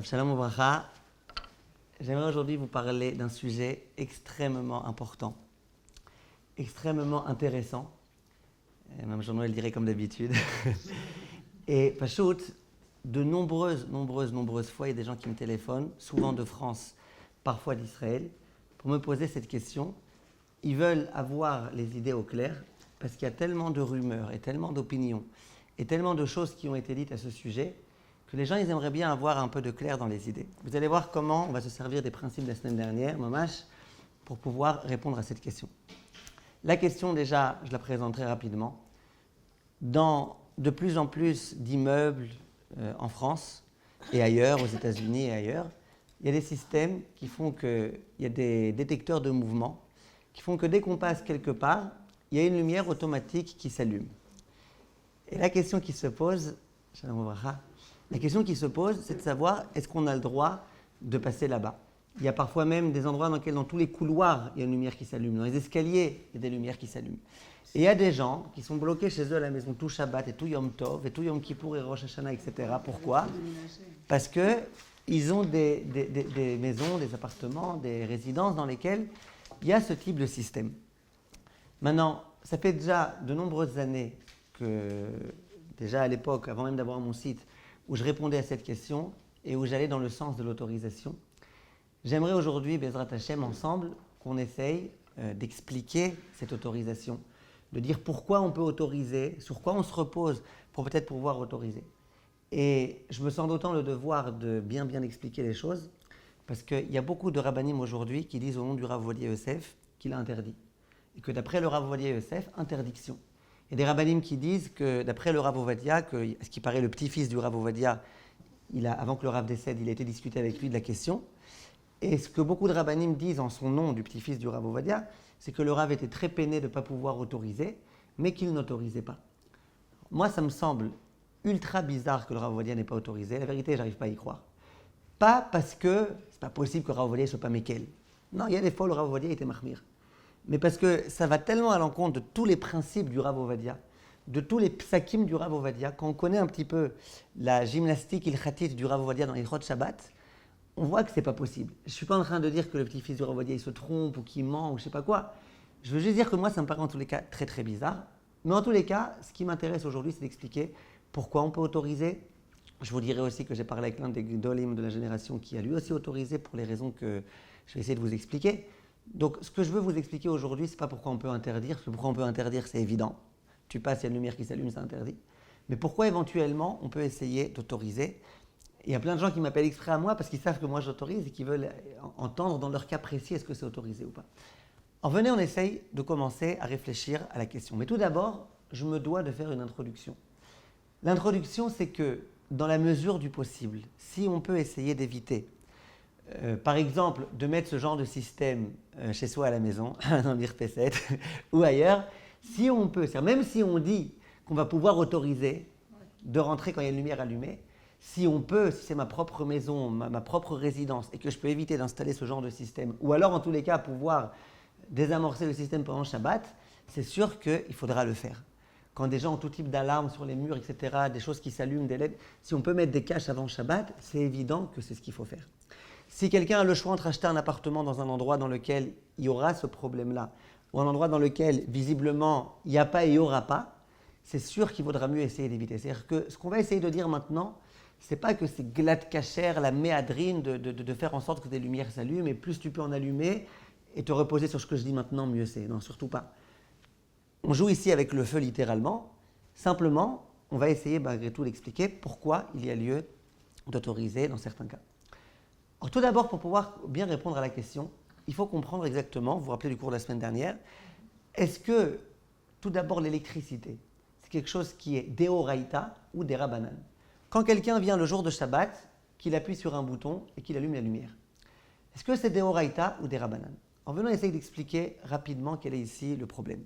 Shalom Obracha. J'aimerais aujourd'hui vous parler d'un sujet extrêmement important, extrêmement intéressant. Même Jean-Noël dirait comme d'habitude. Et Pachout, de nombreuses fois, il y a des gens qui me téléphonent, souvent de France, parfois d'Israël, pour me poser cette question. Ils veulent avoir les idées au clair, parce qu'il y a tellement de rumeurs et tellement d'opinions et tellement de choses qui ont été dites à ce sujet, que les gens ils aimeraient bien avoir un peu de clair dans les idées. Vous allez voir comment on va se servir des principes de la semaine dernière, Mamash, pour pouvoir répondre à cette question. La question déjà, je la présente très rapidement. Dans de plus en plus d'immeubles en France et ailleurs, aux États-Unis et ailleurs, il y a des systèmes qui font que, il y a des détecteurs de mouvement qui font que dès qu'on passe quelque part, il y a une lumière automatique qui s'allume. Et la question qui se pose, c'est de savoir est-ce qu'on a le droit de passer là-bas. Il y a parfois même des endroits dans lesquels, dans tous les couloirs, il y a une lumière qui s'allume. Dans les escaliers, il y a des lumières qui s'allument. Et il y a des gens qui sont bloqués chez eux à la maison tout Shabbat et tout Yom Tov et tout Yom Kippour et Rosh Hashanah, etc. Pourquoi ? Parce qu'ils ont des maisons, des appartements, des résidences dans lesquelles il y a ce type de système. Maintenant, ça fait déjà de nombreuses années que, déjà à l'époque, avant même d'avoir mon site, où je répondais à cette question et où j'allais dans le sens de l'autorisation. J'aimerais aujourd'hui, Bezrat Hashem, ensemble, qu'on essaye d'expliquer cette autorisation, de dire pourquoi on peut autoriser, sur quoi on se repose pour peut-être pouvoir autoriser. Et je me sens d'autant le devoir de bien expliquer les choses, parce qu'il y a beaucoup de rabbanim aujourd'hui qui disent au nom du Rav Ovadia Yosef qu'il a interdit. Et que d'après le Rav Ovadia Yosef, interdiction. Il y a des rabbanim qui disent que d'après le Rav Ovadia, que ce qui paraît le petit-fils du Rav Ovadia, avant que le Rav décède, il a été discuté avec lui de la question. Et ce que beaucoup de rabbanim disent en son nom du petit-fils du Rav Ovadia, c'est que le Rav était très peiné de ne pas pouvoir autoriser, mais qu'il n'autorisait pas. Moi, ça me semble ultra bizarre que le Rav Ovadia n'ait pas autorisé. La vérité, je n'arrive pas à y croire. Pas parce que c'est pas possible que le Rav Ovadia ne soit pas Mekel. Non, il y a des fois où le Rav Ovadia était Mahmir. Mais parce que ça va tellement à l'encontre de tous les principes du Rav Ovadia, de tous les psakim du Rav Ovadia, quand on connaît un petit peu la gymnastique ilchatit du Rav Ovadia dans les Ilchot Shabbat, on voit que c'est pas possible. Je suis pas en train de dire que le petit-fils du Rav Ovadia il se trompe ou qu'il ment ou je sais pas quoi. Je veux juste dire que moi ça me paraît en tous les cas très très bizarre. Mais en tous les cas, ce qui m'intéresse aujourd'hui, c'est d'expliquer pourquoi on peut autoriser. Je vous dirai aussi que j'ai parlé avec l'un des Gdolim de la génération qui a lui aussi autorisé pour les raisons que je vais essayer de vous expliquer. Donc, ce que je veux vous expliquer aujourd'hui, ce n'est pas pourquoi on peut interdire, parce que pourquoi on peut interdire, c'est évident. Tu passes, il y a une lumière qui s'allume, c'est interdit. Mais pourquoi éventuellement, on peut essayer d'autoriser. Il y a plein de gens qui m'appellent exprès à moi parce qu'ils savent que moi j'autorise et qui veulent entendre dans leur cas précis est-ce que c'est autorisé ou pas. Alors venez, on essaye de commencer à réfléchir à la question. Mais tout d'abord, je me dois de faire une introduction. L'introduction, c'est que dans la mesure du possible, si on peut essayer d'éviter par exemple, de mettre ce genre de système chez soi à la maison, dans l'IRP7 ou ailleurs, si on peut, c'est-à-dire même si on dit qu'on va pouvoir autoriser de rentrer quand il y a une lumière allumée, si on peut, si c'est ma propre maison, ma propre résidence, et que je peux éviter d'installer ce genre de système, ou alors en tous les cas pouvoir désamorcer le système pendant Shabbat, c'est sûr qu'il faudra le faire. Quand des gens ont tout type d'alarmes sur les murs, etc., des choses qui s'allument, des LED, si on peut mettre des caches avant Shabbat, c'est évident que c'est ce qu'il faut faire. Si quelqu'un a le choix entre acheter un appartement dans un endroit dans lequel il y aura ce problème-là, ou un endroit dans lequel, visiblement, il n'y a pas et il n'y aura pas, c'est sûr qu'il vaudra mieux essayer d'éviter. C'est-à-dire que ce qu'on va essayer de dire maintenant, ce n'est pas que c'est glad kasher, la méadrine, de faire en sorte que des lumières s'allument, et plus tu peux en allumer et te reposer sur ce que je dis maintenant, mieux c'est. Non, surtout pas. On joue ici avec le feu littéralement. Simplement, on va essayer malgré tout d'expliquer pourquoi il y a lieu d'autoriser dans certains cas. Alors, tout d'abord, pour pouvoir bien répondre à la question, il faut comprendre exactement, vous vous rappelez du cours de la semaine dernière, est-ce que, tout d'abord, l'électricité, c'est quelque chose qui est déoraïta ou des rabanan? Quand quelqu'un vient le jour de Shabbat, qu'il appuie sur un bouton et qu'il allume la lumière, est-ce que c'est déoraïta ou des rabanan? En venant essayer d'expliquer rapidement quel est ici le problème.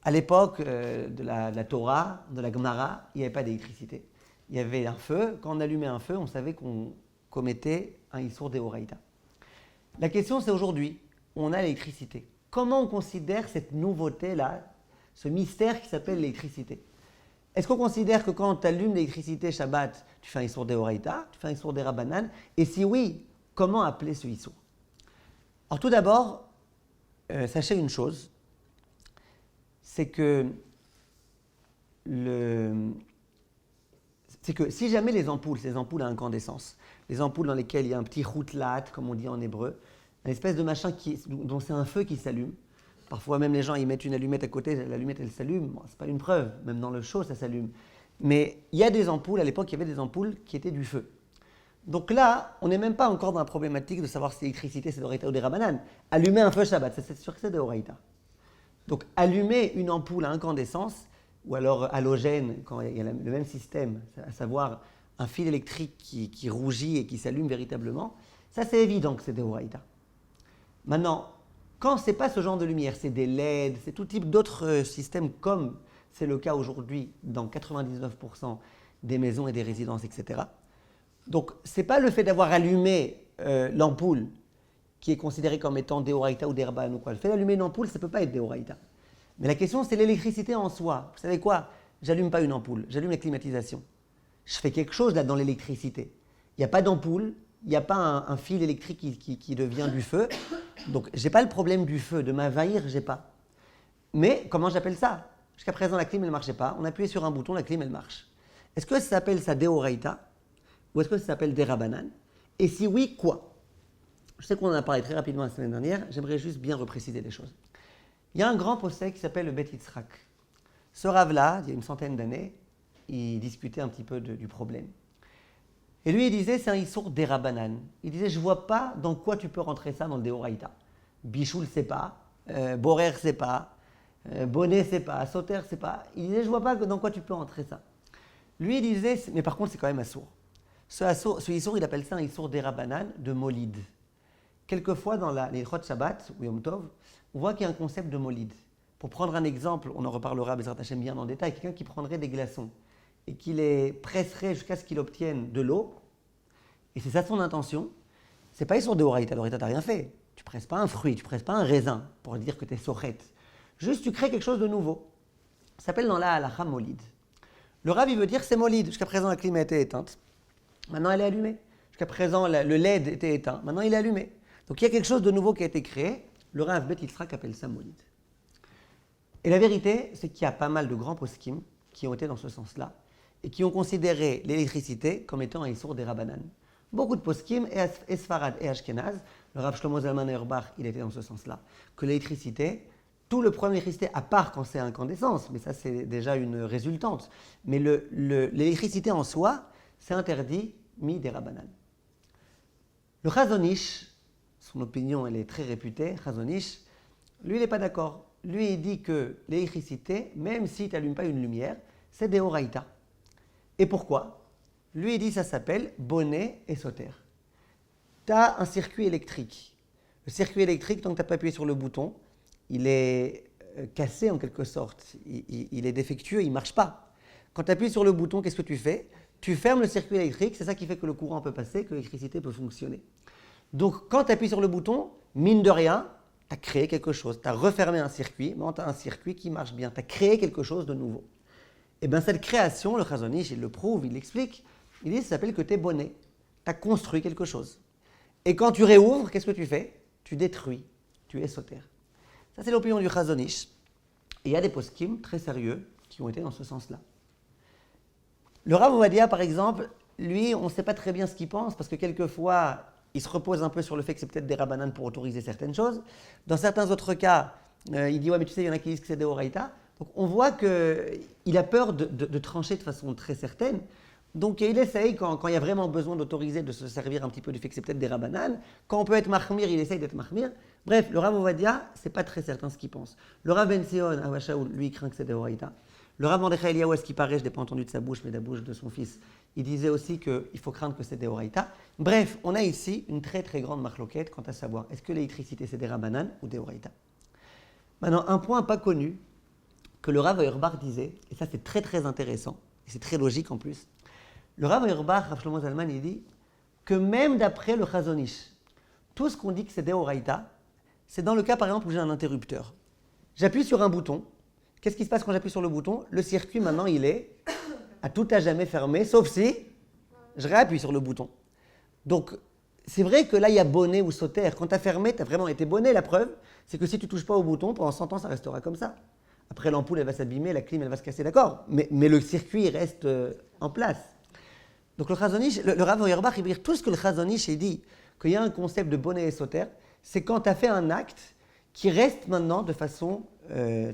À l'époque de la Torah, de la Gemara, il n'y avait pas d'électricité. Il y avait un feu. Quand on allumait un feu, on savait qu'on commettait un Issour Deoraïta. La question, c'est aujourd'hui, on a l'électricité. Comment on considère cette nouveauté-là, ce mystère qui s'appelle l'électricité? Est-ce qu'on considère que quand tu allumes l'électricité Shabbat, tu fais un Issour d'Oraita, tu fais un Issour d'Erabanan? Et si oui, comment appeler ce Issour? Alors tout d'abord, sachez une chose, c'est que si jamais les ampoules, ces ampoules à incandescence, les ampoules dans lesquelles il y a un petit routlat, comme on dit en hébreu, une espèce de machin dont c'est un feu qui s'allume. Parfois même les gens ils mettent une allumette à côté, l'allumette elle s'allume, bon, c'est pas une preuve, même dans le chaud ça s'allume. Mais il y a des ampoules, à l'époque il y avait des ampoules qui étaient du feu. Donc là, on n'est même pas encore dans la problématique de savoir si l'électricité c'est d'Oraita ou des Rabanan. Allumer un feu Shabbat, c'est sûr que c'est d'Oraita. Donc allumer une ampoule à incandescence, ou alors halogène, quand il y a le même système, à savoir un fil électrique qui rougit et qui s'allume véritablement, ça c'est évident que c'est d'Oraita. Maintenant, quand ce n'est pas ce genre de lumière, c'est des LED, c'est tout type d'autres systèmes comme c'est le cas aujourd'hui dans 99% des maisons et des résidences, etc. Donc, ce n'est pas le fait d'avoir allumé l'ampoule qui est considéré comme étant d'Oraita ou d'Erban ou quoi. Le fait d'allumer une ampoule, ça ne peut pas être d'Oraita. Mais la question, c'est l'électricité en soi. Vous savez quoi? J'allume pas une ampoule, j'allume la climatisation. Je fais quelque chose là dans l'électricité. Il n'y a pas d'ampoule, il n'y a pas un fil électrique qui devient du feu. Donc, je n'ai pas le problème du feu, de m'envahir, je n'ai pas. Mais comment j'appelle ça? Jusqu'à présent, la clim, elle ne marchait pas. On appuyait sur un bouton, la clim, elle marche. Est-ce que ça s'appelle ça d'Oraita? Ou est-ce que ça s'appelle d'Erabanan? Et si oui, quoi? Je sais qu'on en a parlé très rapidement la semaine dernière, j'aimerais juste bien repréciser des choses. Il y a un grand possèque qui s'appelle le Bet Yitzhak. Ce rave-là, il y a une centaine d'années, il discutait un petit peu du problème. Et lui, il disait, c'est un Issour d'Erabanan. Il disait, je ne vois pas dans quoi tu peux rentrer ça dans le Deoraita. Bichoul, c'est pas. Borer, c'est pas. Bonnet, c'est pas. Sauter, c'est pas. Il disait, je ne vois pas dans quoi tu peux rentrer ça. Lui, il disait, mais par contre, c'est quand même Assour. Ce Issour, il appelle ça un Issour d'Erabanan de Molid. Quelquefois, dans les Chot Shabbat, ou Yom Tov, on voit qu'il y a un concept de Molid. Pour prendre un exemple, on en reparlera Bezrat Hashem bien en détail, quelqu'un qui prendrait des glaçons et qui les presserait jusqu'à ce qu'il obtienne de l'eau, et c'est ça son intention, c'est pas Issour d'Oraita, l'Oraita t'as rien fait. Tu presses pas un fruit, tu presses pas un raisin pour dire que tu es sorette. Juste tu crées quelque chose de nouveau. Ça s'appelle dans la halakha Molid. Le Rav il veut dire c'est Molid. Jusqu'à présent la clim a été éteinte, maintenant elle est allumée. Jusqu'à présent le LED était éteint, maintenant il est allumé. Donc il y a quelque chose de nouveau qui a été créé. Le Rav Bet Yitzhak appelle ça Molid. Et la vérité, c'est qu'il y a pas mal de grands poskim qui ont été dans ce sens-là et qui ont considéré l'électricité comme étant un Issour d'Erabanan. Beaucoup de poskim, et Sfarad et Ashkenaz, le Rav Shlomo Zalman Auerbach, il était dans ce sens-là, que l'électricité, tout le problème de l'électricité, à part quand c'est incandescence, mais ça c'est déjà une résultante, mais l'électricité en soi, c'est interdit, mi d'Erabanan. Le Chazon Ish, son opinion elle est très réputée, Chazon Ish, lui il n'est pas d'accord. Lui il dit que l'électricité, même si tu n'allumes pas une lumière, c'est d'Oraita. Et pourquoi? Lui, il dit ça s'appelle bonnet et sauter. Tu as un circuit électrique. Le circuit électrique, tant que tu n'as pas appuyé sur le bouton, il est cassé en quelque sorte. Il est défectueux, il ne marche pas. Quand tu appuies sur le bouton, qu'est-ce que tu fais? Tu fermes le circuit électrique, c'est ça qui fait que le courant peut passer, que l'électricité peut fonctionner. Donc, quand tu appuies sur le bouton, mine de rien, tu as créé quelque chose. Tu as refermé un circuit, mais tu as un circuit qui marche bien. Tu as créé quelque chose de nouveau. Et bien cette création, le Chazon Ish, il le prouve, il l'explique. Il dit, ça s'appelle que tu es bonnet. Tu as construit quelque chose. Et quand tu réouvres, qu'est-ce que tu fais? Tu détruis. Tu es sauter. Ça, c'est l'opinion du Chazon Ish. Et il y a des poskim très sérieux qui ont été dans ce sens-là. Le Rav Ovadia, par exemple, lui, on ne sait pas très bien ce qu'il pense, parce que quelquefois, il se repose un peu sur le fait que c'est peut-être des rabbanan pour autoriser certaines choses. Dans certains autres cas, il dit, ouais, mais tu sais, il y en a qui disent que c'est des Horaïta. Donc on voit qu'il a peur de trancher de façon très certaine. Donc il essaye, quand il y a vraiment besoin d'autoriser, de se servir un petit peu du fait que c'est peut-être des rabbanan. Quand on peut être mahmir, il essaye d'être mahmir. Bref, le Rav Ovadia, c'est pas très certain ce qu'il pense. Le Rav Ben Sion, Awashaoul, lui, il craint que c'est des Horaïta. Le Rav Mordechai Eliyahu, à ce qui paraît, je ne l'ai pas entendu de sa bouche, mais de la bouche de son fils, il disait aussi qu'il faut craindre que c'est des Horaïta. Bref, on a ici une très très grande marloquette quant à savoir est-ce que l'électricité c'est des rabbanan ou des Horaïta. Maintenant, un point pas connu que le Rav Auerbach disait, et ça c'est très très intéressant, et c'est très logique en plus. Le Rav Auerbach, Rav Shlomo Zalman, il dit que même d'après le Chazon Ish, tout ce qu'on dit que c'est des Horaïta, c'est dans le cas par exemple où j'ai un interrupteur. J'appuie sur un bouton, Qu'est-ce qui se passe quand j'appuie sur le bouton? Le circuit, maintenant, il est à tout à jamais fermé, sauf si je réappuie sur le bouton. Donc, c'est vrai que là, il y a bonnet ou sauter. Quand tu as fermé, tu as vraiment été bonnet. La preuve, c'est que si tu ne touches pas au bouton, pendant 100 ans, ça restera comme ça. Après, l'ampoule, elle va s'abîmer, la clim, elle va se casser, d'accord. Mais le circuit, il reste en place. Donc, le Chazon Ish, le Rav Auerbach, il veut dire tout ce que le Chazon Ish dit, qu'il y a un concept de bonnet et sauter, c'est quand tu as fait un acte qui reste maintenant de façon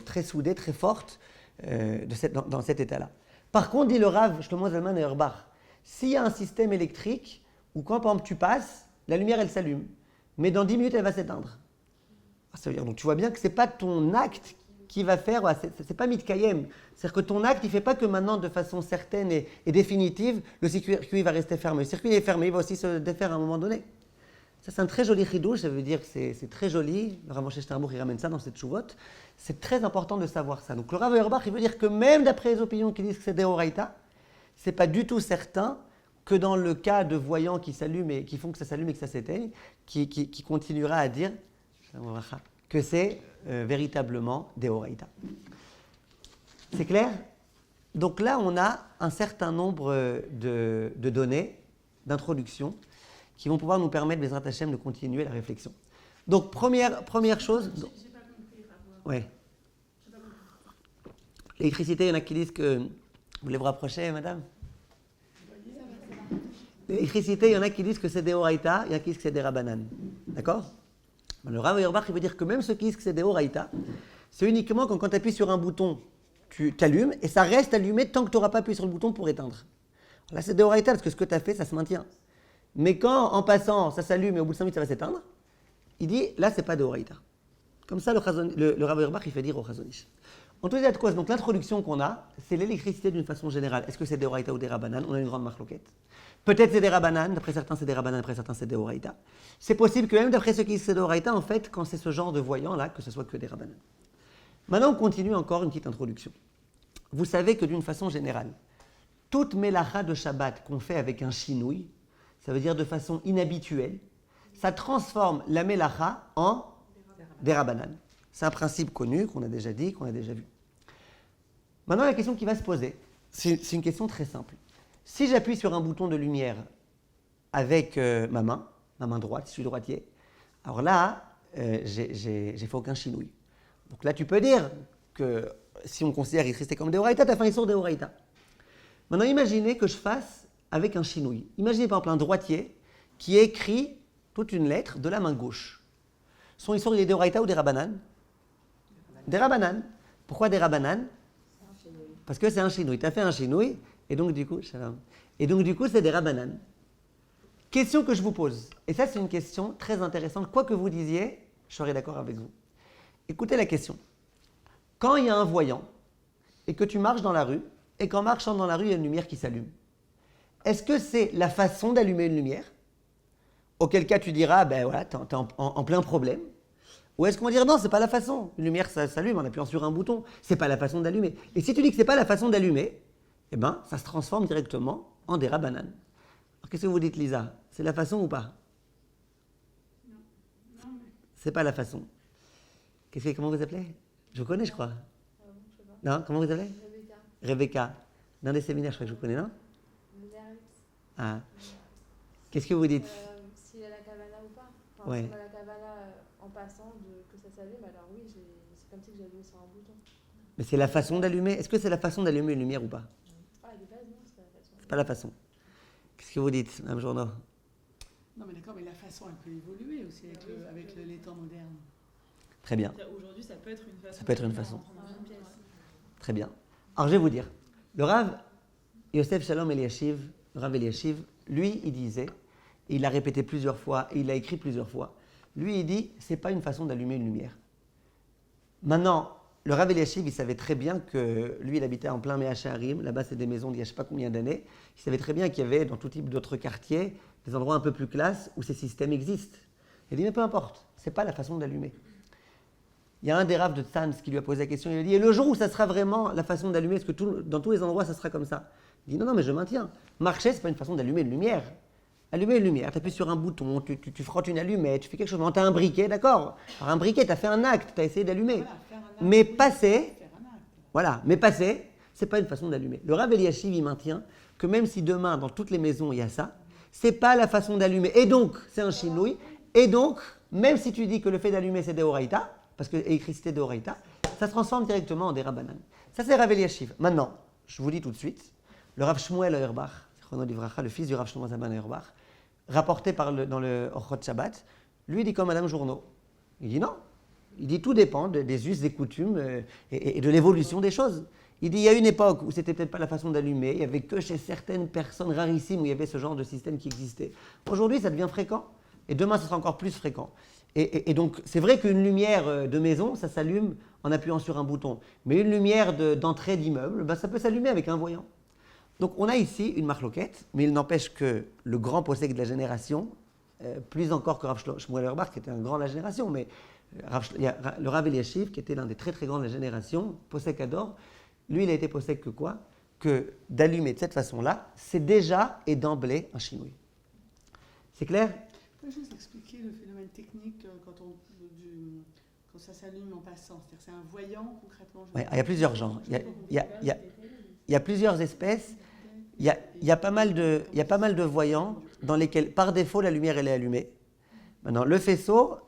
très soudée, très forte, dans cet état-là. Par contre, dit le Rav Shlomo Zalman Auerbach, s'il y a un système électrique où quand par exemple tu passes, la lumière elle s'allume, mais dans 10 minutes elle va s'éteindre. Ça veut dire, donc tu vois bien que ce n'est pas ton acte qui va faire, c'est pas mitkayem. C'est-à-dire que ton acte, il ne fait pas que maintenant de façon certaine et définitive, le circuit va rester fermé. Le circuit est fermé, il va aussi se défaire à un moment donné. Ça, c'est un très joli chidouche, ça veut dire que c'est très joli. Le Rav Moshe Sternbuch, il ramène ça dans cette chouvote. C'est très important de savoir ça. Donc le Rav Auerbach, il veut dire que même d'après les opinions qui disent que c'est Deoraita, ce n'est pas du tout certain que dans le cas de voyants qui s'allument et qui font que ça s'allume et que ça s'éteigne, qui continuera à dire que c'est véritablement Deoraita. C'est clair? Donc là, on a un certain nombre de données, d'introduction, qui vont pouvoir nous permettre, Bezrat Hashem, de continuer la réflexion. Donc, première chose... J'ai pas compris, Oui. J'ai pas compris. L'électricité, il y en a qui disent que... Vous voulez vous rapprocher, madame? L'électricité, il y en a qui disent que c'est des Horaïta, il y en a qui disent que c'est des Rabanan. D'accord? Le Rav Auerbach, il veut dire que même ceux qui disent que c'est des Horaïta, c'est uniquement quand tu appuies sur un bouton, tu t'allumes, et ça reste allumé tant que tu n'auras pas appuyé sur le bouton pour éteindre. Là, c'est des Horaïta, parce que ce que tu as fait, ça se maintient. Mais quand, en passant, ça s'allume et au bout de 5 minutes, ça va s'éteindre, il dit, là, c'est pas de Horaïta. Comme ça, le Rav Auerbach, il fait dire au Chazon Ish. En tout cas, de quoi? Donc, l'introduction qu'on a, c'est l'électricité d'une façon générale. Est-ce que c'est des Horaïta ou des Rabanan? On a une grande marloquette. Peut-être c'est des Rabanan, d'après certains, c'est des Rabanan, d'après certains, c'est des Horaïta. C'est possible que même d'après ceux qui disent que c'est des Horaïta, en fait, quand c'est ce genre de voyant-là, que ce soit que des Rabanan. Maintenant, on continue encore une petite introduction. Vous savez que d'une façon générale, toute mélacha de Shabbat qu'on fait avec un chinouille, ça veut dire de façon inhabituelle, ça transforme la mélacha en des Rabanan. C'est un principe connu, qu'on a déjà dit, qu'on a déjà vu. Maintenant, la question qui va se poser, c'est une question très simple. Si j'appuie sur un bouton de lumière avec ma main droite, si je suis droitier, alors là, j'ai fait aucun chinouille. Donc là, tu peux dire que si on considère l'électricité comme des Horaïta, tu as fait un issour des Horaïta. Maintenant, imaginez que je fasse avec un chinouille. Imaginez par exemple un droitier qui écrit toute une lettre de la main gauche. Son issour, il est des Horaïta ou des Rabanan? Des Rabanan. Pourquoi des Rabanan? Parce que c'est un chinouille. Tu as fait un chinouille, et donc du coup, c'est des Rabanan. Question que je vous pose, et ça c'est une question très intéressante, quoi que vous disiez, je serai d'accord avec vous. Écoutez la question. Quand il y a un voyant, et que tu marches dans la rue, et qu'en marchant dans la rue, il y a une lumière qui s'allume, est-ce que c'est la façon d'allumer une lumière? Auquel cas tu diras, ben voilà, t'es en plein problème. Ou est-ce qu'on va dire non, c'est pas la façon. Une lumière, ça s'allume en appuyant sur un bouton. C'est pas la façon d'allumer. Et si tu dis que c'est pas la façon d'allumer, eh ben, ça se transforme directement en des Rabanan. Alors qu'est-ce que vous dites, Lisa? C'est la façon ou pas? Non. C'est pas la façon. Comment vous appelez? Je vous connais, je crois. Je sais pas. Non, comment vous appelez? Rebecca. Rebecca. Dans des séminaires, je crois que je vous connais, non? Merlitz. Ah. Qu'est-ce que vous dites? S'il a la Kabbalah ou pas. Enfin, Ouais. Si on a la Kabbalah en passant, que ça s'allume, alors oui, c'est comme si que j'allumais sur un bouton. Mais c'est la façon d'allumer. Est-ce que c'est la façon d'allumer une lumière ou pas? Ah, de base, non, c'est pas la façon. C'est pas la façon. Qu'est-ce que vous dites, Mme Journeau? Non, mais d'accord, mais la façon, elle peut évoluer aussi avec les temps modernes. Très bien. Aujourd'hui, ça peut être une façon. Ça peut être une façon. Dans une pièce. Très bien. Alors, je vais vous dire. Le Rav Yosef Shalom Eliashiv, le Rav Eliashiv, lui, il disait, et il l'a répété plusieurs fois, et il l'a écrit plusieurs fois, lui, il dit, c'est pas une façon d'allumer une lumière. Maintenant, le Rav Eliashiv, il savait très bien que lui, il habitait en plein Mehacharim, là-bas, c'est des maisons d'il y a je ne sais pas combien d'années. Il savait très bien qu'il y avait, dans tout type d'autres quartiers, des endroits un peu plus classe où ces systèmes existent. Il dit, mais peu importe, c'est pas la façon d'allumer. Il y a un des Rav de Tzans qui lui a posé la question, il lui a dit, et le jour où ça sera vraiment la façon d'allumer, est-ce que dans tous les endroits, ça sera comme ça? Il dit, non, mais je maintiens. Marcher, ce n'est pas une façon d'allumer une lumière. Allumer une lumière, tu appuies sur un bouton, tu frottes une allumette, tu fais quelque chose. Tu as un briquet, d'accord. Alors un briquet, tu as fait un acte, tu as essayé d'allumer. Voilà, faire un acte, Mais oui, passer, faire un acte. Voilà, mais passer, c'est pas une façon d'allumer. Le Rav Eliashiv, il maintient que même si demain, dans toutes les maisons, il y a ça, c'est pas la façon d'allumer. Et donc, c'est un shinouï. Et donc, même si tu dis que le fait d'allumer, c'est des oraïta, parce que l'électricité de oraïta, ça se transforme directement en des rabanan. Ça, c'est Rav Eliashiv. Maintenant, je vous dis tout de suite, le Rav Shmuel Auerbach, le fils du Rav Shlomo Zalman Auerbach, rapporté dans le Orchot Shabbat, lui dit comme Madame Journeau. Il dit non. Il dit tout dépend des us, des coutumes et de l'évolution des choses. Il dit il y a une époque où c'était peut-être pas la façon d'allumer, il y avait que chez certaines personnes rarissimes où il y avait ce genre de système qui existait. Aujourd'hui, ça devient fréquent et demain, ce sera encore plus fréquent. Et donc, c'est vrai qu'une lumière de maison, ça s'allume en appuyant sur un bouton. Mais une lumière d'entrée d'immeuble, ça peut s'allumer avec un voyant. Donc, on a ici une marloquette, mais il n'empêche que le grand possède de la génération, plus encore que Rav Shmuel Auerbach, qui était un grand de la génération, mais il y a le Rav Eliashiv, qui était l'un des très très grands de la génération, possède Ador, lui, il a été possède que quoi? Que d'allumer de cette façon-là, c'est déjà et d'emblée un shinouï. C'est clair? Je peux juste expliquer le phénomène technique quand ça s'allume en passant. C'est-à-dire c'est un voyant concrètement. Ouais, il y a plusieurs genres. Il y a plusieurs espèces. Il y a pas mal de voyants dans lesquels, par défaut, la lumière elle est allumée. Maintenant, le faisceau,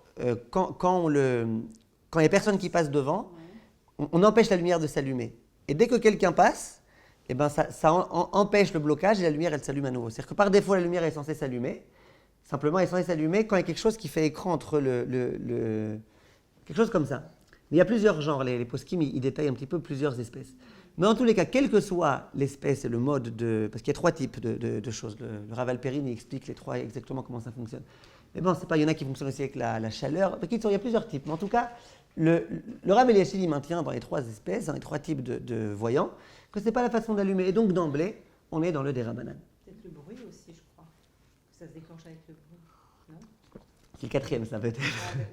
quand il y a personne qui passe devant, on empêche la lumière de s'allumer. Et dès que quelqu'un passe, eh ben ça empêche le blocage et la lumière elle s'allume à nouveau. C'est-à-dire que par défaut, la lumière est censée s'allumer. Simplement, elle est censée s'allumer quand il y a quelque chose qui fait écran entre quelque chose comme ça. Mais il y a plusieurs genres. Les poskim, ils détaillent un petit peu plusieurs espèces. Mais en tous les cas, quelle que soit l'espèce et le mode parce qu'il y a 3 types de choses. Le Rav Alperin, il explique les 3 exactement comment ça fonctionne. Mais bon, c'est pas, il y en a qui fonctionnent aussi avec la chaleur. Il y a plusieurs types. Mais en tout cas, le Rav Eliashiv, il maintient dans les 3 espèces, dans les 3 types de voyants, que ce n'est pas la façon d'allumer. Et donc, d'emblée, on est dans le Derabanan. Peut-être le bruit aussi, je crois. Ça se déclenche avec le bruit, non? C'est le 4e, ça peut-être.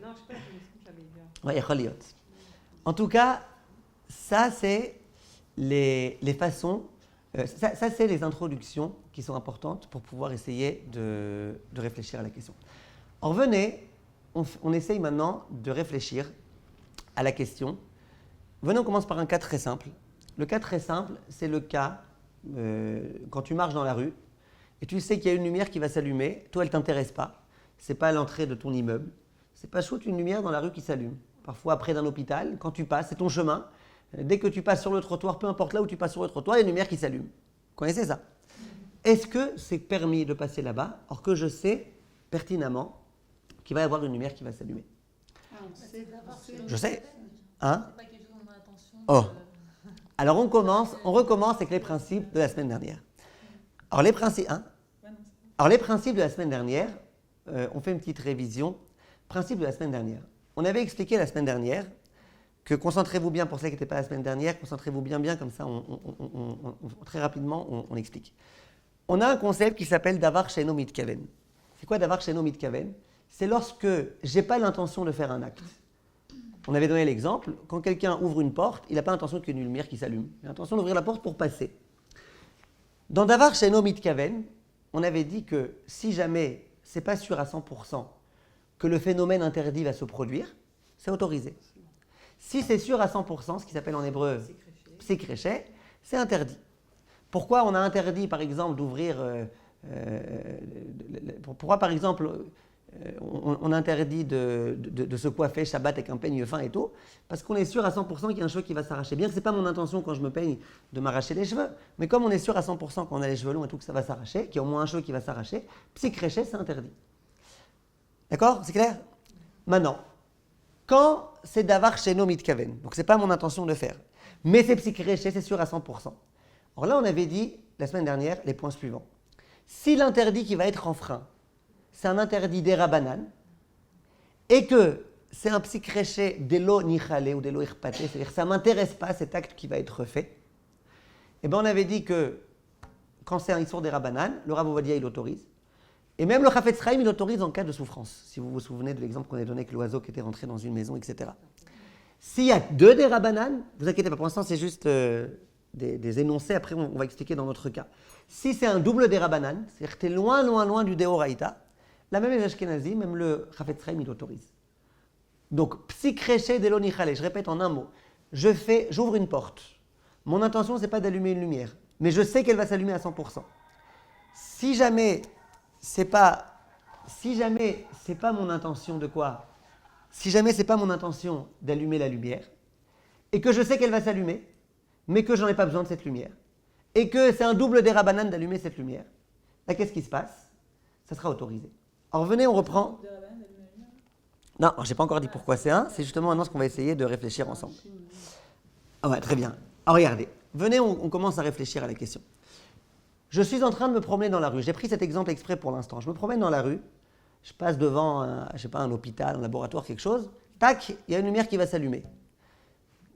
Non, je sais pas, j'avais vu. Oui, Choliot. En tout cas, ça, c'est les façons, ça, c'est les introductions qui sont importantes pour pouvoir essayer de réfléchir à la question. Alors, venez, on essaye maintenant de réfléchir à la question. Venez, on commence par un cas très simple. Le cas très simple, c'est le cas quand tu marches dans la rue et tu sais qu'il y a une lumière qui va s'allumer. Toi, elle ne t'intéresse pas. Ce n'est pas à l'entrée de ton immeuble. C'est pas chouette une lumière dans la rue qui s'allume. Parfois, près d'un hôpital, quand tu passes, c'est ton chemin. Dès que tu passes sur le trottoir, peu importe là où tu passes sur le trottoir, il y a une lumière qui s'allume. Vous connaissez ça? Est-ce que c'est permis de passer là-bas, alors que je sais pertinemment qu'il va y avoir une lumière qui va s'allumer? Je sais. Hein? C'est pas quelque chose qu'on a attention. Oh. Alors on recommence avec les principes de la semaine dernière. Alors les principes de la semaine dernière, on fait une petite révision. Principe de la semaine dernière. On avait expliqué la semaine dernière que concentrez-vous bien pour ceux qui n'étaient pas la semaine dernière, concentrez-vous bien, comme ça très rapidement on explique. On a un concept qui s'appelle Davar Sheino Mitkaven. C'est quoi Davar Sheino Mitkaven? C'est lorsque j'ai pas l'intention de faire un acte. On avait donné l'exemple, quand quelqu'un ouvre une porte, il n'a pas l'intention qu'il y ait une lumière qui s'allume. Il a l'intention d'ouvrir la porte pour passer. Dans Davar Sheino Mitkaven, on avait dit que si jamais c'est pas sûr à 100% que le phénomène interdit va se produire, c'est autorisé. Si c'est sûr à 100%, ce qui s'appelle en hébreu psikréché, c'est interdit. Pourquoi on a interdit, par exemple, d'ouvrir... pourquoi, par exemple, on interdit de se coiffer Shabbat avec un peigne fin et tout? Parce qu'on est sûr à 100% qu'il y a un cheveu qui va s'arracher. Bien que ce n'est pas mon intention quand je me peigne de m'arracher les cheveux, mais comme on est sûr à 100% quand on a les cheveux longs et tout que ça va s'arracher, qu'il y a au moins un cheveu qui va s'arracher, psikréché, c'est interdit. D'accord? C'est clair? Maintenant, quand c'est Davar Sheino Mitkaven, donc ce n'est pas mon intention de faire, mais c'est psikréché, c'est sûr à 100%. Alors là, on avait dit, la semaine dernière, les points suivants. Si l'interdit qui va être enfreint, c'est un interdit d'Erabanan, et que c'est un psikréché d'Elo Nichale ou d'Elo Irpate, c'est-à-dire que ça ne m'intéresse pas cet acte qui va être fait, eh bien on avait dit que quand c'est un Issour d'Erabanan, le Rav Ovadia il autorise. Et même le Chafetz Chaim, il autorise en cas de souffrance. Si vous vous souvenez de l'exemple qu'on a donné avec l'oiseau qui était rentré dans une maison, etc. S'il y a 2 d'Erabanan, vous inquiétez pas, pour l'instant c'est juste des énoncés, après on va expliquer dans notre cas. Si c'est un double d'Erabanan, c'est-à-dire que tu es loin du Deoraita, la même les Ashkenazim, même le Chafetz Chaim, il autorise. Donc, psikréché d'Elo Nichale, je répète en un mot, j'ouvre une porte, Mon intention, c'est pas d'allumer une lumière, mais je sais qu'elle va s'allumer à 100%. Si jamais c'est pas mon intention de quoi? Si jamais c'est pas mon intention d'allumer la lumière, et que je sais qu'elle va s'allumer, mais que j'en ai pas besoin de cette lumière, et que c'est un double dérabanan d'allumer cette lumière, là, qu'est-ce qui se passe? Ça sera autorisé. Alors venez, on reprend. Non, je n'ai pas encore dit pourquoi c'est un, c'est justement maintenant ce qu'on va essayer de réfléchir ensemble. Ah ouais, très bien. Alors regardez, venez, on commence à réfléchir à la question. Je suis en train de me promener dans la rue. J'ai pris cet exemple exprès pour l'instant. Je me promène dans la rue, je passe devant un hôpital, un laboratoire, quelque chose. Tac, il y a une lumière qui va s'allumer.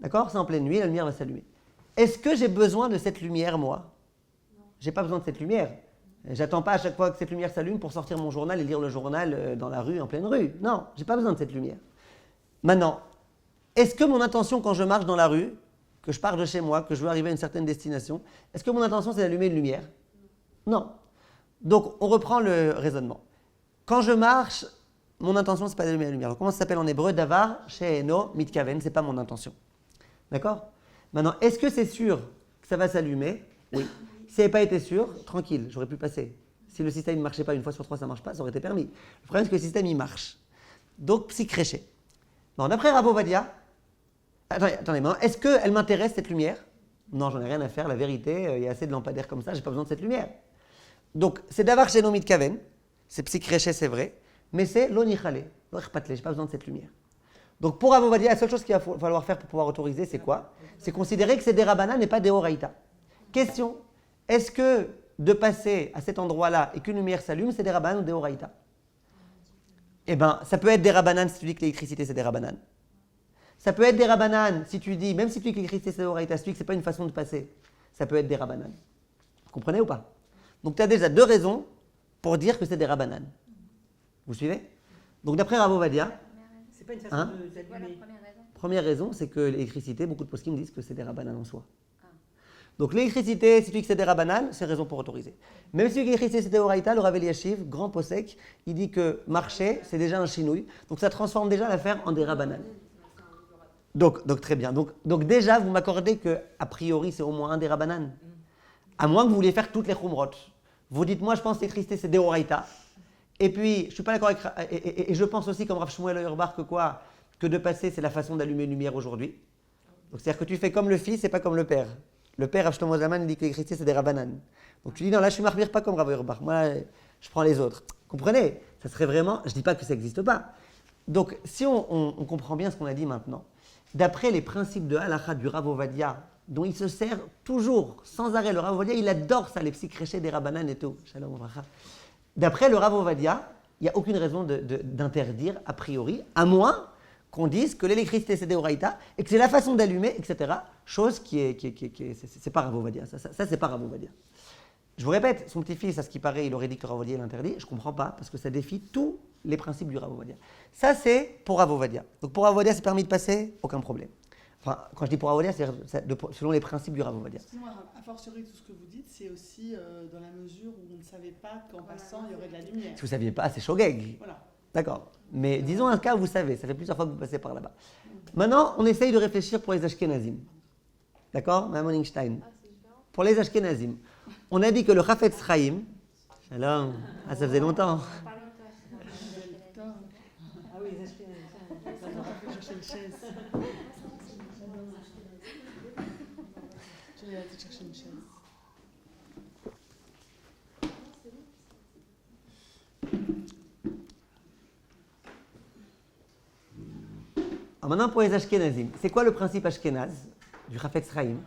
D'accord? C'est en pleine nuit, la lumière va s'allumer. Est-ce que j'ai besoin de cette lumière, moi? J'ai pas besoin de cette lumière. J'attends pas à chaque fois que cette lumière s'allume pour sortir mon journal et lire le journal dans la rue, en pleine rue. Non, j'ai pas besoin de cette lumière. Maintenant, est-ce que mon intention quand je marche dans la rue, que je pars de chez moi, que je veux arriver à une certaine destination, est-ce que mon intention c'est d'allumer une lumière? Non. Donc, on reprend le raisonnement. Quand je marche, mon intention c'est pas d'allumer la lumière. Alors, comment ça s'appelle en hébreu? Davar, she'eno, mitkaven, c'est pas mon intention. D'accord? Maintenant, est-ce que c'est sûr que ça va s'allumer? Oui. Si ça n'avait pas été sûr, tranquille, j'aurais pu passer. Si le système ne marchait pas une fois sur trois, ça ne marche pas, ça aurait été permis. Le problème, c'est que le système, il marche. Donc, psychréché. Bon, d'après Rav Ovadia, attendez, maintenant, est-ce qu'elle m'intéresse, cette lumière? Non, j'en ai rien à faire, la vérité, il y a assez de lampadaires comme ça, j'ai pas besoin de cette lumière. Donc, c'est Davar Sheno Mitkaven, c'est psychréché, c'est vrai, mais c'est l'onichale, l'orpatle, j'ai pas besoin de cette lumière. Donc, pour Rav Ovadia, la seule chose qu'il va falloir faire pour pouvoir autoriser, c'est quoi? C'est considérer que c'est des Rabanan et pas des Horaïta. Question. Est-ce que de passer à cet endroit-là et qu'une lumière s'allume, c'est des rabanan ou des horaïta? Eh bien, ça peut être des rabanan si tu dis que l'électricité, c'est des rabanan. Ça peut être des rabanan si tu dis, même si tu dis que l'électricité, c'est des horaïta, si tu dis que ce n'est pas une façon de passer, ça peut être des rabanan. Vous comprenez ou pas? Donc, tu as déjà deux raisons pour dire que c'est des rabanan. Vous suivez? Donc, d'après Rav Ovadia, C'est pas une façon de s'allumer. Voilà, première raison. première raison, c'est que l'électricité, beaucoup de poskim disent que c'est des rabanan en soi. Donc l'électricité, si tu dis que c'est des rabanan, c'est raison pour autoriser. Même si l'électricité c'est des horaïta, le Rav Eliashiv, grand posek, il dit que marcher, c'est déjà un chinouille. Donc ça transforme déjà l'affaire en des rabanan. Donc très bien. Donc déjà, vous m'accordez que a priori c'est au moins un des rabanan. À moins que vous vouliez faire toutes les khumrot. Vous dites, moi je pense que l'électricité c'est des horaïta. Et puis, je ne suis pas d'accord avec... Et je pense aussi, comme Rav Shmuel Auerbach, que de passer c'est la façon d'allumer une lumière aujourd'hui. Donc c'est-à-dire que tu fais comme le fils et pas comme le père. Le père, Rav Shlomo Zalman, dit que l'électricité, c'est des rabanan. Donc tu dis, non, là, je suis marmire pas comme Rav Auerbach. Moi, je prends les autres. Comprenez? Ça serait vraiment... Je ne dis pas que ça n'existe pas. Donc, si on comprend bien ce qu'on a dit maintenant, d'après les principes de halakha du Rav Ovadia, dont il se sert toujours, sans arrêt, le Rav Ovadia, il adore ça, les psychréchés des rabanan et tout. Shalom Obracha. D'après le Rav Ovadia, il n'y a aucune raison d'interdire, a priori, à moins qu'on dise que l'électricité c'est des horaïta et que c'est la façon d'allumer, etc. Chose qui est c'est pas Rav Ovadia. Ça c'est pas Rav Ovadia. Je vous répète, son petit-fils, à ce qui paraît, il aurait dit que Rav Ovadia l'interdit. Je comprends pas parce que ça défie tous les principes du Rav Ovadia. Ça c'est pour Rav Ovadia. Donc pour Rav Ovadia, c'est permis de passer, aucun problème. Enfin, quand je dis pour Rav Ovadia, c'est selon les principes du Rav Ovadia. Excusez-moi, a fortiori, tout ce que vous dites, c'est aussi dans la mesure où on ne savait pas qu'en passant, il y aurait de la lumière. Si vous saviez pas, c'est shogeg. Voilà. D'accord. Mais disons un cas où vous savez, ça fait plusieurs fois que vous passez par là-bas. Maintenant, on essaye de réfléchir pour les Ashkenazim. D'accord, Mme Einstein. Ah, c'est différent. Pour les Ashkenazim, on a dit que le Chafetz Chaim, shalom, ça faisait longtemps. Pas longtemps. Ah oui, les acheter. Je vais chercher une chaise. Je vais aller chercher une chaise. Alors maintenant, pour les Ashkenazim, c'est quoi le principe Ashkenaz du Chafetz Chaim?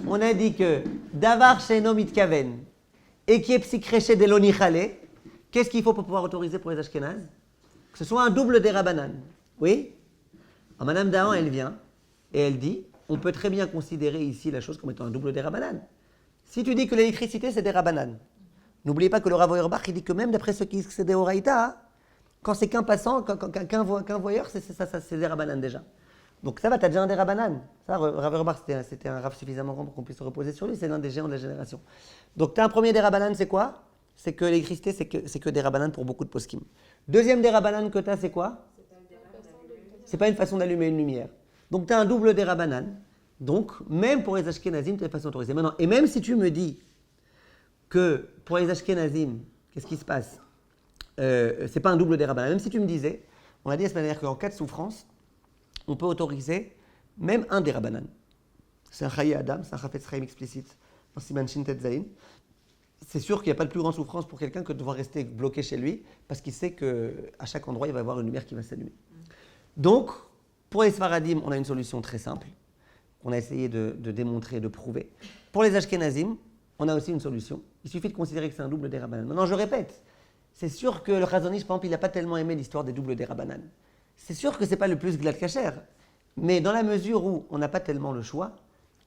On a dit que Davar Sheino Mitkaven et qui est psychréché de l'onichale, qu'est-ce qu'il faut pour pouvoir autoriser pour les Ashkenaz? Que ce soit un double des Rabanan. Oui? Alors Madame Dahan, elle vient et elle dit, on peut très bien considérer ici la chose comme étant un double des Rabanan. Si tu dis que l'électricité c'est des Rabanan, n'oubliez pas que le Rav Auerbach, il dit que même d'après ceux qui disent que c'est des Horaïta, quand c'est qu'un passant, qu'un voyeur, c'est des Rabanan déjà. Donc ça va, tu as déjà un des Rabanan. Ça, Rav Auerbach, c'était un Rav suffisamment grand pour qu'on puisse se reposer sur lui, c'est l'un des géants de la génération. Donc tu as un premier des Rabanan, c'est quoi? C'est que l'électricité, c'est que des Rabanan pour beaucoup de poskim. Deuxième des Rabanan que tu as, c'est quoi? C'est pas une façon d'allumer une lumière. Donc tu as un double des Rabanan. Donc, même pour les Ashkenazim, tu n'es pas autorisé. Maintenant, et même si tu me dis que pour les Ashkenazim, qu'est-ce qui se passe c'est pas un double des rabbins. Même si tu me disais, on a dit la semaine dernière qu'en cas de souffrance, on peut autoriser même un des rabbanan. C'est un chaye adam, c'est un chafetz chaim explicite dans Siman Shin Tet Zayin. C'est sûr qu'il n'y a pas de plus grande souffrance pour quelqu'un que de devoir rester bloqué chez lui, parce qu'il sait qu'à chaque endroit, il va y avoir une lumière qui va s'allumer. Donc, pour les Sfaradim, on a une solution très simple, qu'on a essayé de démontrer et de prouver. Pour les Ashkenazim, on a aussi une solution. Il suffit de considérer que c'est un double des rabbanan. Maintenant, je répète, c'est sûr que le Chazon Ish, par exemple, il n'a pas tellement aimé l'histoire des doubles des rabbanan. C'est sûr que ce n'est pas le plus glad kasher, mais dans la mesure où on n'a pas tellement le choix,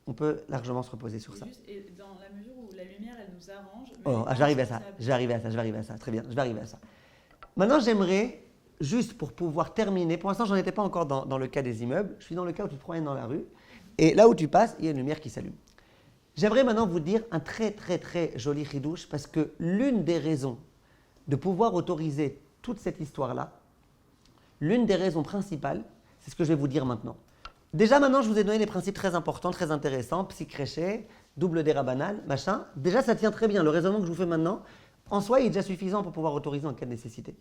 on peut largement se reposer sur ça. Et dans la mesure où la lumière, elle nous arrange. Oh, je vais arriver à ça. Très bien, je vais arriver à ça. Maintenant, j'aimerais, juste pour pouvoir terminer, pour l'instant, je n'en étais pas encore dans le cas des immeubles, je suis dans le cas où tu te promènes dans la rue, et là où tu passes, il y a une lumière qui s'allume. J'aimerais maintenant vous dire un très très très joli chidouche, parce que l'une des raisons de pouvoir autoriser toute cette histoire-là, l'une des raisons principales, c'est ce que je vais vous dire maintenant. Déjà maintenant, je vous ai donné des principes très importants, très intéressants, psychréché, double des rabbanan, machin. Déjà, ça tient très bien. Le raisonnement que je vous fais maintenant, en soi, il est déjà suffisant pour pouvoir autoriser en cas de nécessité.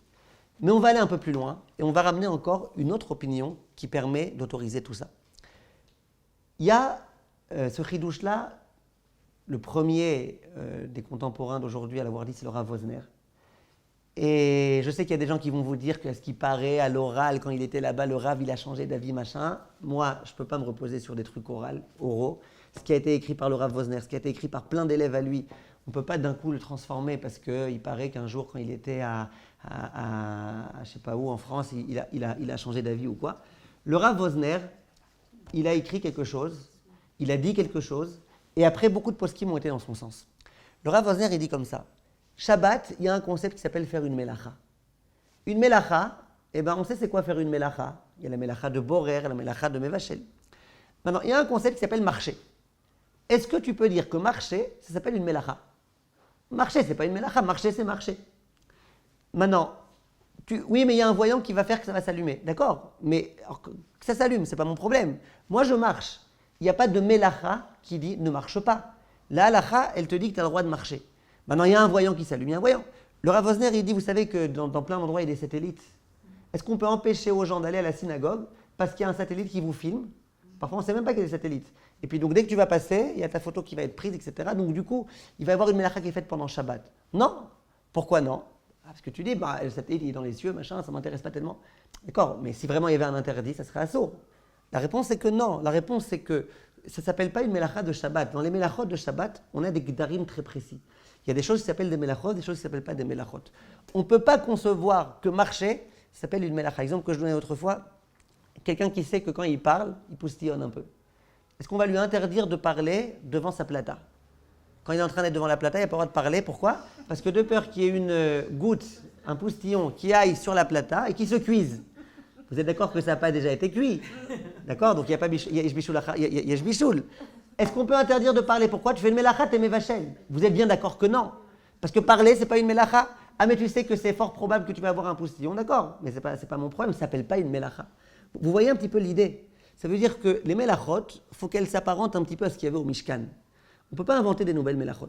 Mais on va aller un peu plus loin et on va ramener encore une autre opinion qui permet d'autoriser tout ça. Il y a ce chidouche-là, le premier des contemporains d'aujourd'hui à l'avoir dit, c'est le Rav Wosner. Et je sais qu'il y a des gens qui vont vous dire que ce qui paraît à l'oral, quand il était là-bas, le Rav, il a changé d'avis, machin. Moi, je ne peux pas me reposer sur des trucs oraux. Ce qui a été écrit par le Rav Wosner, ce qui a été écrit par plein d'élèves à lui, on ne peut pas d'un coup le transformer parce qu'il paraît qu'un jour, quand il était à je ne sais pas où, en France, il a changé d'avis ou quoi. Le Rav Wosner, il a écrit quelque chose, il a dit quelque chose, et après, beaucoup de poskim ont été dans son sens. Le Rav Wosner, il dit comme ça. Shabbat, il y a un concept qui s'appelle faire une melacha. Une melacha, on sait c'est quoi faire une melacha. Il y a la melacha de Borer, la melacha de Mevachel. Maintenant, il y a un concept qui s'appelle marcher. Est-ce que tu peux dire que marcher, ça s'appelle une melacha? Marcher, c'est pas une melacha, marcher, c'est marcher. Maintenant, oui, mais il y a un voyant qui va faire que ça va s'allumer. D'accord? Mais alors, que ça s'allume, c'est pas mon problème. Moi, je marche. Il n'y a pas de melacha qui dit ne marche pas. La halacha, elle te dit que tu as le droit de marcher. Maintenant, il y a un voyant qui s'allume, il y a un voyant. Le Rav Wosner, il dit, vous savez que dans plein d'endroits, il y a des satellites. Est-ce qu'on peut empêcher aux gens d'aller à la synagogue parce qu'il y a un satellite qui vous filme? Parfois, on ne sait même pas qu'il y a des satellites. Et puis, donc, dès que tu vas passer, il y a ta photo qui va être prise, etc. Donc, du coup, il va y avoir une melacha qui est faite pendant Shabbat. Non. Pourquoi non? Parce que tu dis, le satellite, il est dans les cieux, machin, ça ne m'intéresse pas tellement. D'accord, mais si vraiment il y avait un interdit, ça serait assourd. La réponse, c'est que non. La réponse, c'est que ça ne s'appelle pas une melacha de Shabbat. Dans les melachot de Shabbat, on a des gdarim très précis. Il y a des choses qui s'appellent des melachot, des choses qui ne s'appellent pas des melachot. On ne peut pas concevoir que marcher s'appelle une melacha. Exemple que je donnais autrefois, quelqu'un qui sait que quand il parle, il poustillonne un peu. Est-ce qu'on va lui interdire de parler devant sa plata? Quand il est en train d'être devant la plata, il n'a pas le droit de parler. Pourquoi? Parce que de peur qu'il y ait une goutte, un poustillon qui aille sur la plata et qui se cuise. Vous êtes d'accord que ça n'a pas déjà été cuit? D'accord? Donc il y a pas Yeshbichoul. Est-ce qu'on peut interdire de parler? Pourquoi? Tu fais une melacha, t'es mévachel. Vous êtes bien d'accord que non? Parce que parler, c'est pas une melacha. Ah, mais tu sais que c'est fort probable que tu vas avoir un poustillon, d'accord? Mais c'est pas mon problème, ça s'appelle pas une melacha. Vous voyez un petit peu l'idée? Ça veut dire que les melachot, il faut qu'elles s'apparentent un petit peu à ce qu'il y avait au Mishkan. On ne peut pas inventer des nouvelles melachot.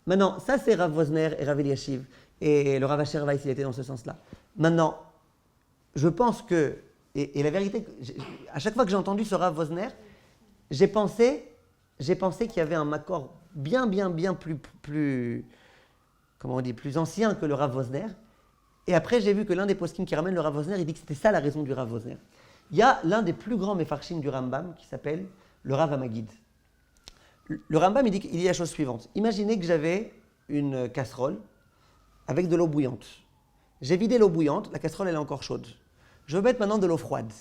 Maintenant, ça c'est Rav Wosner et Rav Eliashiv, et le Rav Asher Weiss, il était dans ce sens-là. Maintenant, je pense que, et la vérité, à chaque fois que j'ai entendu ce Rav Wosner, j'ai pensé qu'il y avait un makor bien plus comment on dit, plus ancien que le Rav Wosner. Et après, j'ai vu que l'un des poskim qui ramène le Rav Wosner, il dit que c'était ça la raison du Rav Wosner. Il y a l'un des plus grands mefarshim du Rambam qui s'appelle le Rav Amagid. Le Rambam, il dit la chose suivante. Imaginez que j'avais une casserole avec de l'eau bouillante. J'ai vidé l'eau bouillante, la casserole elle est encore chaude. Je veux mettre maintenant de l'eau froide.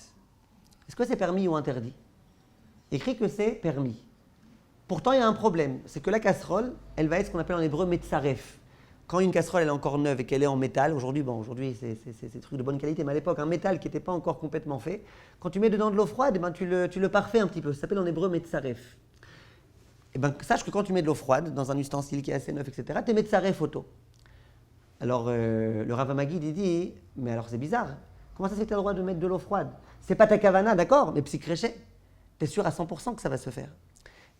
Est-ce que c'est permis ou interdit? Écrit que c'est permis. Pourtant, il y a un problème. C'est que la casserole, elle va être ce qu'on appelle en hébreu metzaref. Quand une casserole elle est encore neuve et qu'elle est en métal, aujourd'hui c'est des trucs de bonne qualité, mais à l'époque, un métal qui n'était pas encore complètement fait, quand tu mets dedans de l'eau froide, tu le parfais un petit peu. Ça s'appelle en hébreu metzaref. Sache que quand tu mets de l'eau froide dans un ustensile qui est assez neuf, etc., tu mets metzaref auto. Alors, le Rav Amagid, il dit, mais alors c'est bizarre. Comment ça se fait que tu as le droit de mettre de l'eau froide? C'est pas ta kavana, d'accord, mais psychréché. Tu es sûr à 100% que ça va se faire.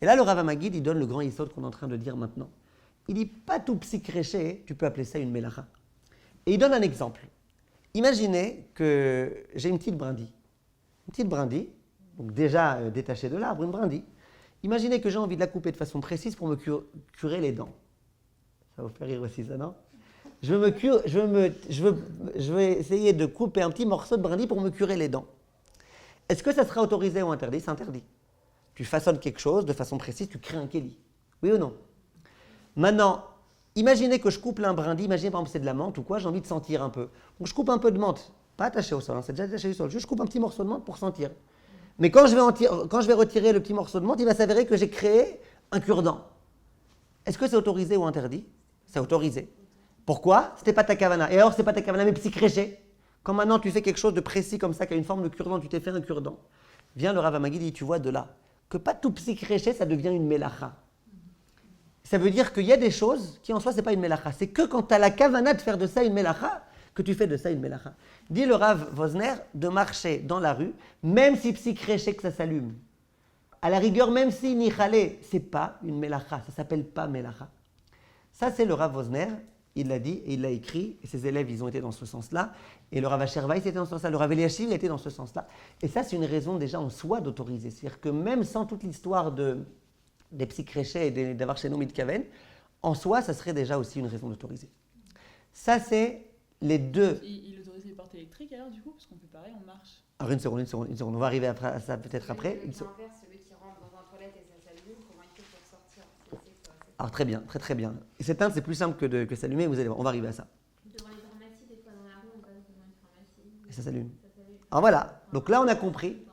Et là, le Rav Hamagid, il donne le grand yesod qu'on est en train de dire maintenant. Il dit, pas tout psychréché, tu peux appeler ça une mélacha. Et il donne un exemple. Imaginez que j'ai une petite brindille. Une petite brindille, donc déjà détachée de l'arbre, une brindille. Imaginez que j'ai envie de la couper de façon précise pour me curer les dents. Ça va vous faire rire aussi, ça, non? Je veux essayer de couper un petit morceau de brindille pour me curer les dents. Est-ce que ça sera autorisé ou interdit? C'est interdit. Tu façonnes quelque chose de façon précise, tu crées un kéli. Oui ou non? Maintenant, imaginez que je coupe un brindille, imaginez par exemple c'est de la menthe ou quoi, j'ai envie de sentir un peu. Donc je coupe un peu de menthe, pas attaché au sol, hein, c'est déjà attaché au sol, juste je coupe un petit morceau de menthe pour sentir. Mais quand je vais retirer le petit morceau de menthe, il va s'avérer que j'ai créé un cure-dent. Est-ce que c'est autorisé ou interdit? C'est autorisé. Pourquoi? C'était pas ta kavana. Et alors c'est pas ta kavana mais psychréché. Quand maintenant tu fais quelque chose de précis comme ça, qui a une forme de cure-dent, tu t'es fait un cure-dent. Vient le Rav Hamagid dit, tu vois de là, que pas tout psychréché, ça devient une mélacha. Ça veut dire qu'il y a des choses qui en soi, c'est pas une mélacha. C'est que quand tu as la kavana de faire de ça une mélacha, que tu fais de ça une mélacha. Dit le Rav Vosner de marcher dans la rue, même si psychréché que ça s'allume. À la rigueur, même si nichalé, c'est pas une mélacha, ça s'appelle pas mélacha. Ça, c'est le Rav Vosner, il l'a dit et il l'a écrit, et ses élèves, ils ont été dans ce sens-là. Et le Rav Asher Weiss était dans ce sens-là, le Rav Eliashiv était dans ce sens-là. Et ça, c'est une raison déjà en soi d'autoriser. C'est-à-dire que même sans toute l'histoire des psychréchés et d'avoir chez nous Midkaven, en soi, ça serait déjà aussi une raison d'autoriser. Ça, c'est les deux. Il autorise les portes électriques alors du coup, parce qu'on fait pareil, on marche. Alors une seconde. On va arriver à ça peut-être après. Celui qui rentre dans un toilette et ça s'allume, comment il fait pour sortir? Alors très bien, très bien. Et s'éteindre, c'est plus simple que s'allumer, vous allez voir, on va arriver à ça. Devant les pharmacies, des fois dans la rue, on passe devant une pharmacie. Et ça s'allume. Alors voilà, donc là on a compris.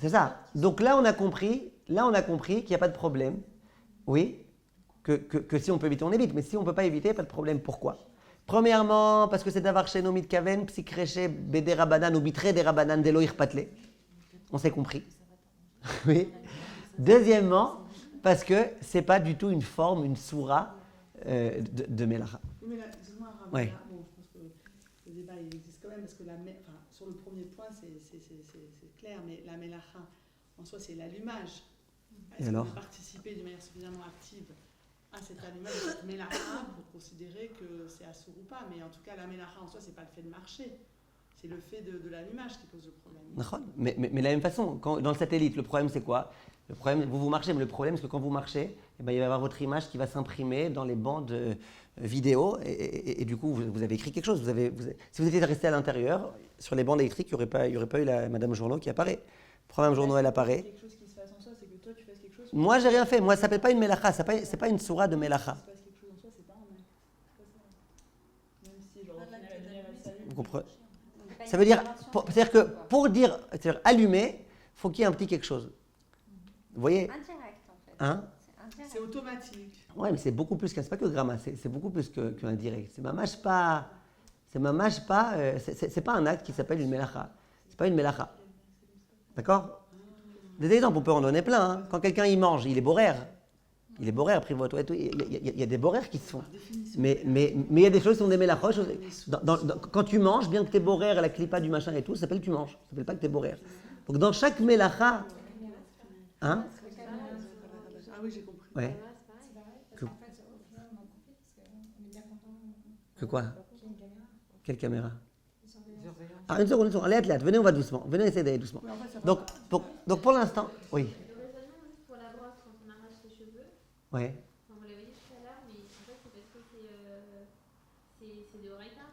C'est ça. Donc là on a compris qu'il n'y a pas de problème. Oui, que si on peut éviter, on évite. Mais si on ne peut pas éviter, pas de problème. Pourquoi? Premièrement, parce que c'est d'avoir chez nos mitkaven, psychréché, bédé rabanan ou bitré des rabanan d'Elohir patlé. On s'est compris. Oui. Deuxièmement, parce que ce n'est pas du tout une forme, une soura de Melacha. Oui, mais là, excuse-moi, Rav, Ouais. là, bon, je pense que le débat il existe quand même, parce que sur le premier point, c'est clair, mais la Melacha, en soi, c'est l'allumage. Et Est-ce alors qu'on a participé d'une manière suffisamment active à cet allumage de cette Melacha pour considérer que c'est assour ou pas? Mais en tout cas, la Melacha en soi, c'est pas le fait de marcher. C'est le fait de l'allumage qui pose le problème. Mais de la même façon, dans le satellite, le problème c'est quoi? Le problème, vous marchez, mais le problème c'est que quand vous marchez, il va y avoir votre image qui va s'imprimer dans les bandes vidéo et du coup vous avez écrit quelque chose. Si vous étiez resté à l'intérieur, sur les bandes électriques, il n'y aurait pas eu la Madame Journaux qui apparaît. Madame Journaux, elle apparaît. Quelque chose qui se fasse en soi, c'est que toi tu fasses quelque chose. Moi, j'ai rien fait. Moi, ça s'appelle pas une mélacha. C'est pas une soura de mélacha. Si tu fasses quelque chose en soi, c'est pas un acte. C'est pas ça. Même si, genre, Pas au final, l'acte la lumière, elle s'allume. Vous comprenez? Ça veut dire, c'est-à-dire que pour dire allumer, il faut qu'il y ait un petit quelque chose. Vous voyez? Indirect, en fait. Hein? C'est indirect. C'est automatique. Ouais, mais c'est beaucoup plus qu'un, c'est pas que gramma, c'est beaucoup plus qu'un direct. C'est pas un acte qui s'appelle une mélacha. C'est pas une mélacha. D'accord? Des exemples, on peut en donner plein. Hein. Quand quelqu'un il mange, il est boraire. Il est boraire, après il y a des boraires qui se font. Mais il y a des choses qui sont des mélachos. Quand tu manges, bien que tu es boraire, la clipa du machin et tout, ça s'appelle tu manges. Ça s'appelle pas que tu es boraire. Donc dans chaque mélacha, hein? Ah oui, j'ai compris. Ouais. Que quoi? Quelle caméra? Ah, une seconde, allez, athlète, venez, on va doucement. Venez essayer d'aller doucement. Mais en fait, ça Donc pour l'instant, oui. Le raisonnement juste pour la brosse quand on arrache les cheveux, Ouais. enfin, vous l'avez dit tout à l'heure, mais en fait c'est parce que c'est de Horaïta.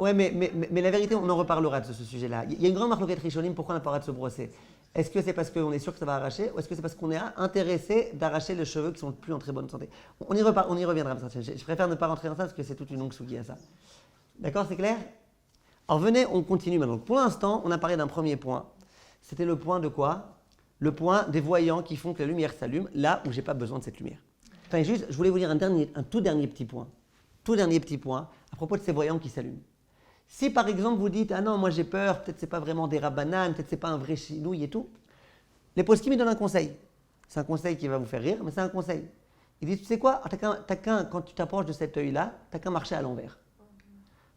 Ouais, mais la vérité, on en reparlera de ce sujet-là. Il y a une grande marloquette rishonim, pourquoi on n'a pas le droit de se brosser? Est-ce que c'est parce qu'on est sûr que ça va arracher ou est-ce que c'est parce qu'on est intéressé d'arracher les cheveux qui sont plus en très bonne santé? On y reviendra. Je préfère ne pas rentrer dans ça parce que c'est toute une longue souki à ça. D'accord, c'est clair? Alors venez, on continue maintenant. Pour l'instant, on a parlé d'un premier point. C'était le point de quoi? Le point des voyants qui font que la lumière s'allume là où j'ai pas besoin de cette lumière. Enfin, juste, je voulais vous dire un tout dernier petit point. Tout dernier petit point à propos de ces voyants qui s'allument. Si par exemple vous dites, ah non, moi j'ai peur, peut-être c'est pas vraiment des rabbanan, peut-être c'est pas un vrai chinouille et tout, les poskim me donnent un conseil. C'est un conseil qui va vous faire rire, mais c'est un conseil. Ils disent, tu sais quoi, quand tu t'approches de cet œil-là, t'as qu'à marcher à l'envers.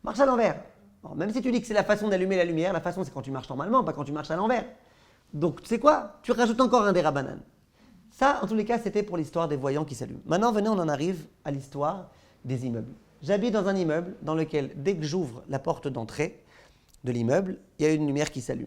Marche à l'envers. Bon, même si tu dis que c'est la façon d'allumer la lumière, la façon c'est quand tu marches normalement, pas quand tu marches à l'envers. Donc, tu sais quoi? Tu rajoutes encore un des Rabbanan. Ça, en tous les cas, c'était pour l'histoire des voyants qui s'allument. Maintenant, venez, on en arrive à l'histoire des immeubles. J'habite dans un immeuble dans lequel, dès que j'ouvre la porte d'entrée de l'immeuble, il y a une lumière qui s'allume.